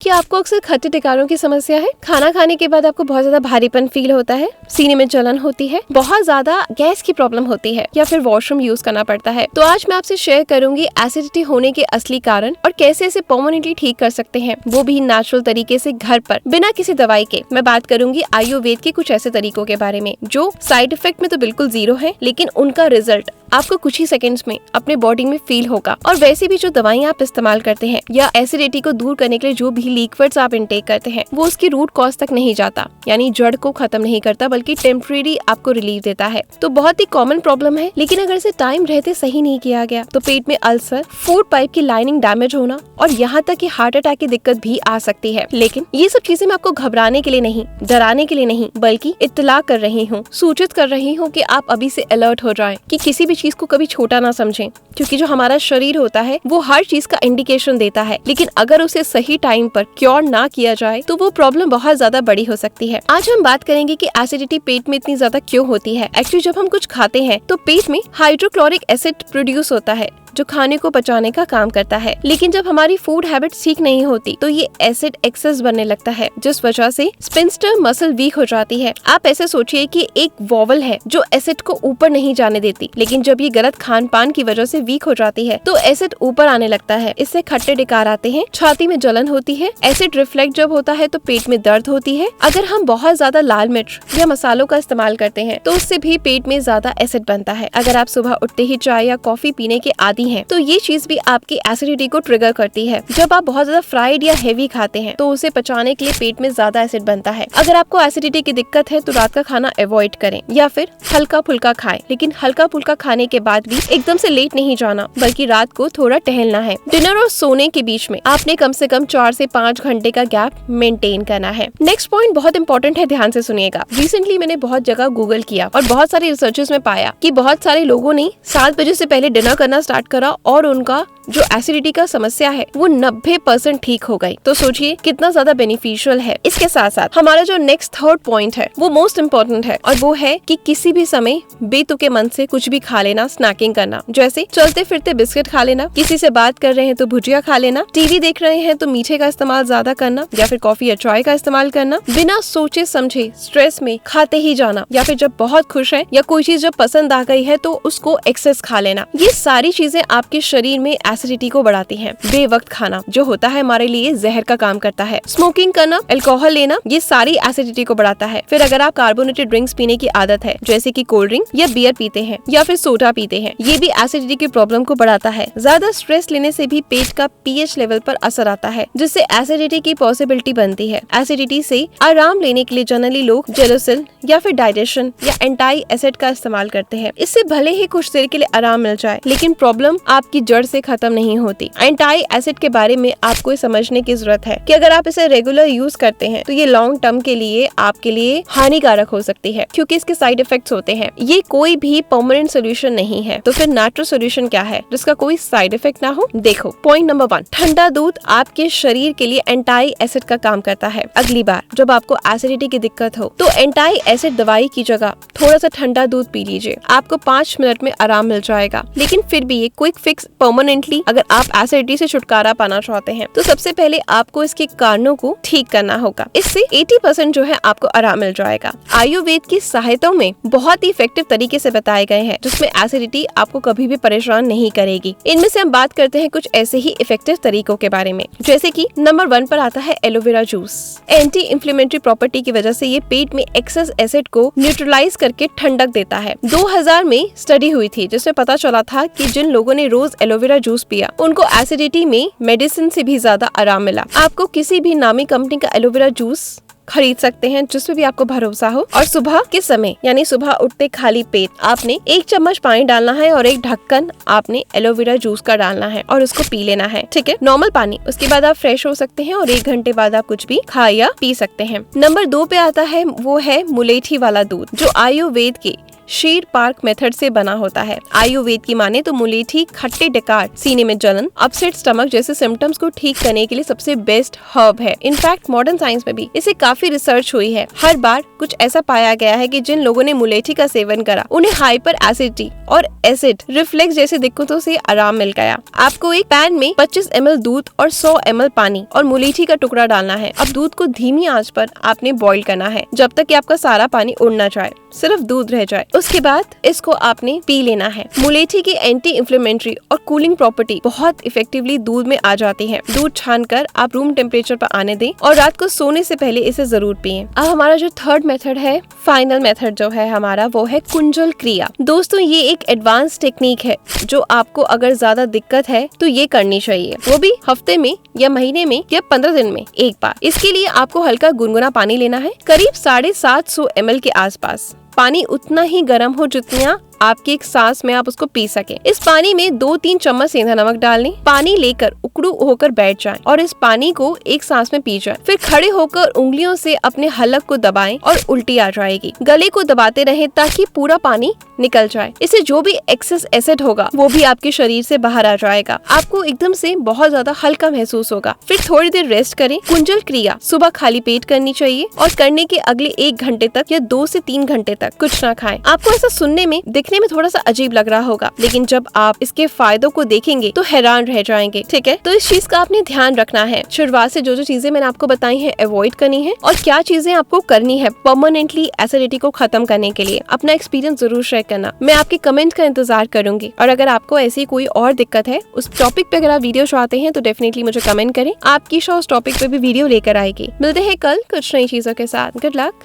क्या आपको अक्सर खट्टे टिकारों की समस्या है? खाना खाने के बाद आपको बहुत ज्यादा भारीपन फील होता है, सीने में जलन होती है, बहुत ज्यादा गैस की प्रॉब्लम होती है या फिर वॉशरूम यूज करना पड़ता है? तो आज मैं आपसे शेयर करूंगी एसिडिटी होने के असली कारण और कैसे इसे परमानेंटली ठीक कर सकते हैं, वो भी नेचुरल तरीके से घर पर बिना किसी दवाई के। मैं बात करूंगी आयुर्वेद के कुछ ऐसे तरीकों के बारे में जो साइड इफेक्ट में तो बिल्कुल जीरो है, लेकिन उनका रिजल्ट आपको कुछ ही सेकंड्स में अपने बॉडी में फील होगा। और वैसे भी जो दवाइयाँ आप इस्तेमाल करते हैं या एसिडिटी को दूर करने के लिए जो भी लिक्विड्स आप इनटेक करते हैं, वो उसकी रूट कॉज तक नहीं जाता, यानी जड़ को खत्म नहीं करता, बल्कि टेम्परेरी आपको रिलीफ देता है। तो बहुत ही कॉमन प्रॉब्लम है, लेकिन अगर इसे टाइम रहते सही नहीं किया गया तो पेट में अल्सर, फूड पाइप की लाइनिंग डैमेज होना और यहाँ तक कि हार्ट अटैक की दिक्कत भी आ सकती है। लेकिन ये सब चीजें मैं आपको घबराने के लिए नहीं, डराने के लिए नहीं, बल्कि इत्तला कर रही हूँ, सूचित कर रही हूँ कि आप अभी से अलर्ट हो जाएं कि किसी भी चीज को कभी छोटा ना समझें, क्योंकि जो हमारा शरीर होता है वो हर चीज का इंडिकेशन देता है, लेकिन अगर उसे सही टाइम पर क्योर ना किया जाए तो वो प्रॉब्लम बहुत ज्यादा बड़ी हो सकती है। आज हम बात करेंगे कि एसिडिटी पेट में इतनी ज्यादा क्यों होती है। एक्चुअली जब हम कुछ खाते हैं तो पेट में हाइड्रोक्लोरिक एसिड प्रोड्यूस होता है जो खाने को पचाने का काम करता है, लेकिन जब हमारी फूड हैबिट ठीक नहीं होती तो ये एसिड एक्सेस बनने लगता है, जिस वजह से स्पिंस्टर मसल वीक हो जाती है। आप ऐसे सोचिए कि एक वॉवल है जो एसिड को ऊपर नहीं जाने देती, लेकिन जब ये गलत खान पान की वजह से वीक हो जाती है तो एसिड ऊपर आने लगता है। इससे खट्टे डिकार आते हैं, छाती में जलन होती है, एसिड रिफ्लेक्ट जब होता है तो पेट में दर्द होती है। अगर हम बहुत ज्यादा लाल मिर्च या मसालों का इस्तेमाल करते हैं तो उससे भी पेट में ज्यादा एसिड बनता है। अगर आप सुबह उठते ही चाय या कॉफी पीने के आदी हैं, तो ये चीज भी आपकी एसिडिटी को ट्रिगर करती है। जब आप बहुत ज्यादा फ्राइड या हेवी खाते हैं तो उसे पचाने के लिए पेट में ज्यादा एसिड बनता है। अगर आपको एसिडिटी की दिक्कत है तो रात का खाना अवॉइड करें या फिर हल्का फुल्का खाएं, लेकिन हल्का फुल्का खाने के बाद भी एकदम से लेट नहीं जाना, बल्कि रात को थोड़ा टहलना है। डिनर और सोने के बीच में आपने कम से कम 4 से 5 घंटे का गैप मेंटेन करना है। नेक्स्ट पॉइंट बहुत इंपॉर्टेंट है, ध्यान से सुनिएगा। रिसेंटली मैंने बहुत जगह गूगल किया और बहुत सारे रिसर्चेस में पाया कि बहुत सारे लोगों ने 7 बजे से पहले डिनर करना स्टार्ट करा और उनका जो एसिडिटी का समस्या है वो 90% ठीक हो गई। तो सोचिए कितना ज्यादा बेनिफिशियल है। इसके साथ साथ हमारा जो नेक्स्ट थर्ड पॉइंट है वो मोस्ट इम्पोर्टेंट है, और वो है कि किसी भी समय बेतुके मन से कुछ भी खा लेना, स्नैकिंग करना, जैसे चलते फिरते बिस्किट खा लेना, किसी से बात कर रहे हैं तो भुजिया खा लेना, टीवी देख रहे हैं तो मीठे का इस्तेमाल ज्यादा करना, या फिर कॉफी या चाय का इस्तेमाल करना, बिना सोचे समझे स्ट्रेस में खाते ही जाना, या फिर जब बहुत खुश है या कोई चीज जब पसंद आ गई है तो उसको एक्सेस खा लेना। ये सारी चीजें आपके शरीर में एसिडिटी को बढ़ाती हैं। बेवक्त खाना जो होता है हमारे लिए जहर का काम करता है। स्मोकिंग करना, अल्कोहल लेना, ये सारी एसिडिटी को बढ़ाता है। फिर अगर आप कार्बोनेटेड ड्रिंक्स पीने की आदत है, जैसे कि कोल्ड ड्रिंक या बियर पीते हैं या फिर सोडा पीते हैं, ये भी एसिडिटी की प्रॉब्लम को बढ़ाता है। ज्यादा स्ट्रेस लेने से भी पेट का पीएच लेवल पर असर आता है, जिससे एसिडिटी की पॉसिबिलिटी बनती है। एसिडिटी से आराम लेने के लिए जनरली लोग जेलोसिल या फिर डाइजेशन या एंटी एसिड का इस्तेमाल करते हैं। इससे भले ही कुछ देर के लिए आराम मिल जाए, लेकिन प्रॉब्लम आपकी जड़ से खत्म नहीं होती। एंटी एसिड के बारे में आपको समझने की जरूरत है कि अगर आप इसे रेगुलर यूज करते हैं तो ये लॉन्ग टर्म के लिए आपके लिए हानिकारक हो सकती है, क्योंकि इसके साइड इफेक्ट्स होते हैं। ये कोई भी परमानेंट सोल्यूशन नहीं है। तो फिर नेचुरल सोल्यूशन क्या है जिसका कोई साइड इफेक्ट ना हो? देखो, पॉइंट नंबर 1, ठंडा दूध आपके शरीर के लिए एंटी एसिड का काम करता है। अगली बार जब आपको एसिडिटी की दिक्कत हो तो एंटी एसिड दवाई की जगह थोड़ा सा ठंडा दूध पी लीजिए, आपको 5 मिनट में आराम मिल जाएगा। लेकिन फिर भी ये क्विक फिक्स परमानेंटली अगर आप एसिडिटी से छुटकारा पाना चाहते हैं तो सबसे पहले आपको इसके कारणों को ठीक करना होगा। इससे 80% जो है आपको आराम मिल जाएगा। आयुर्वेद की सहायताओं में बहुत ही इफेक्टिव तरीके से बताए गए हैं, जिसमें एसिडिटी आपको कभी भी परेशान नहीं करेगी। इनमें से हम बात करते हैं कुछ ऐसे ही इफेक्टिव तरीकों के बारे में, जैसे कि नंबर 1 पर आता है aloe vera juice. Anti inflammatory property की वजह से ये पेट में एक्सेस एसिड को न्यूट्रलाइज करके ठंडक देता है। 2000 में स्टडी हुई थी जिसमें पता चला था कि जिन लोगों ने रोज एलोवेरा जूस पिया उनको एसिडिटी में मेडिसिन से भी ज्यादा आराम मिला। आपको किसी भी नामी कंपनी का एलोवेरा जूस खरीद सकते हैं जिसमें भी आपको भरोसा हो, और सुबह के समय यानी सुबह उठते खाली पेट आपने 1 चम्मच पानी डालना है और 1 ढक्कन आपने एलोवेरा जूस का डालना है और उसको पी लेना है। ठीक है, नॉर्मल पानी। उसके बाद आप फ्रेश हो सकते हैं और 1 घंटे बाद आप कुछ भी खा या पी सकते हैं। नंबर 2 पे आता है वो है मुलेठी वाला दूध, जो आयुर्वेद के शीर पार्क मेथड से बना होता है। आयुर्वेद की माने तो मुलेठी खट्टे डकार, सीने में जलन, अपसेट स्टमक जैसे सिम्टम्स को ठीक करने के लिए सबसे बेस्ट हर्ब है। इनफैक्ट मॉडर्न साइंस में भी इसे काफी रिसर्च हुई है। हर बार कुछ ऐसा पाया गया है कि जिन लोगों ने मुलेठी का सेवन करा उन्हें हाइपर एसिडिटी और एसिड रिफ्लेक्स जैसे दिक्कतों से आराम मिल गया। आपको एक पैन में 25 ml दूध और 100 ml पानी और मुलेठी का टुकड़ा डालना है। अब दूध को धीमी आंच पर आपने बॉईल करना है जब तक कि आपका सारा पानी उड़ ना जाए, सिर्फ दूध रह जाए। उसके बाद इसको आपने पी लेना है। मुलेठी की एंटी इंफ्लेमेटरी और कूलिंग प्रॉपर्टी बहुत इफेक्टिवली दूध में आ जाती है। दूध छानकर आप रूम टेम्परेचर पर आने दें और रात को सोने से पहले इसे जरूर पिएं। अब हमारा जो थर्ड मेथड है, फाइनल मेथड जो है हमारा, वो है कुंजल क्रिया। दोस्तों ये एक एडवांस टेक्निक है जो आपको अगर ज्यादा दिक्कत है तो ये करनी चाहिए, वो भी हफ्ते में या महीने में या 15 दिन में एक बार। इसके लिए आपको हल्का गुनगुना पानी लेना है, करीब 750 ml के आसपास। पानी उतना ही गर्म हो जितना आपकी एक सांस में आप उसको पी सके। इस पानी में 2-3 चम्मच सेंधा नमक डाल लें। पानी लेकर उकड़ू होकर बैठ जाएं और इस पानी को एक सांस में पी जाएं। फिर खड़े होकर उंगलियों से अपने हलक को दबाएं और उल्टी आ जाएगी। गले को दबाते रहें ताकि पूरा पानी निकल जाए। इससे जो भी एक्सेस एसिड होगा वो भी आपके शरीर से बाहर आ जाएगा। आपको एकदम से बहुत ज्यादा हल्का महसूस होगा। फिर थोड़ी देर रेस्ट करें। कुंजल क्रिया सुबह खाली पेट करनी चाहिए और करने के अगले 1 घंटे तक या 2 से 3 घंटे तक कुछ ना खाएं। आपको ऐसा सुनने में दिखने में थोड़ा सा अजीब लग रहा होगा, लेकिन जब आप इसके फायदों को देखेंगे तो हैरान रह जाएंगे। ठीक है, तो इस चीज का आपने ध्यान रखना है। शुरुआत से जो जो चीजें मैंने आपको बताई हैं अवॉइड करनी है और क्या चीजें आपको करनी है परमानेंटली एसिडिटी को खत्म करने के लिए। अपना एक्सपीरियंस जरूर शेयर करना। मैं आपके कमेंट का इंतजार करूंगी और अगर आपको ऐसी कोई और दिक्कत है, उस टॉपिक पे अगर आप वीडियो चाहते हैं तो डेफिनेटली मुझे कमेंट करें। आपकी शो उस टॉपिक पे भी वीडियो लेकर आएगी। मिलते हैं कल कुछ नई चीजों के साथ। Good luck.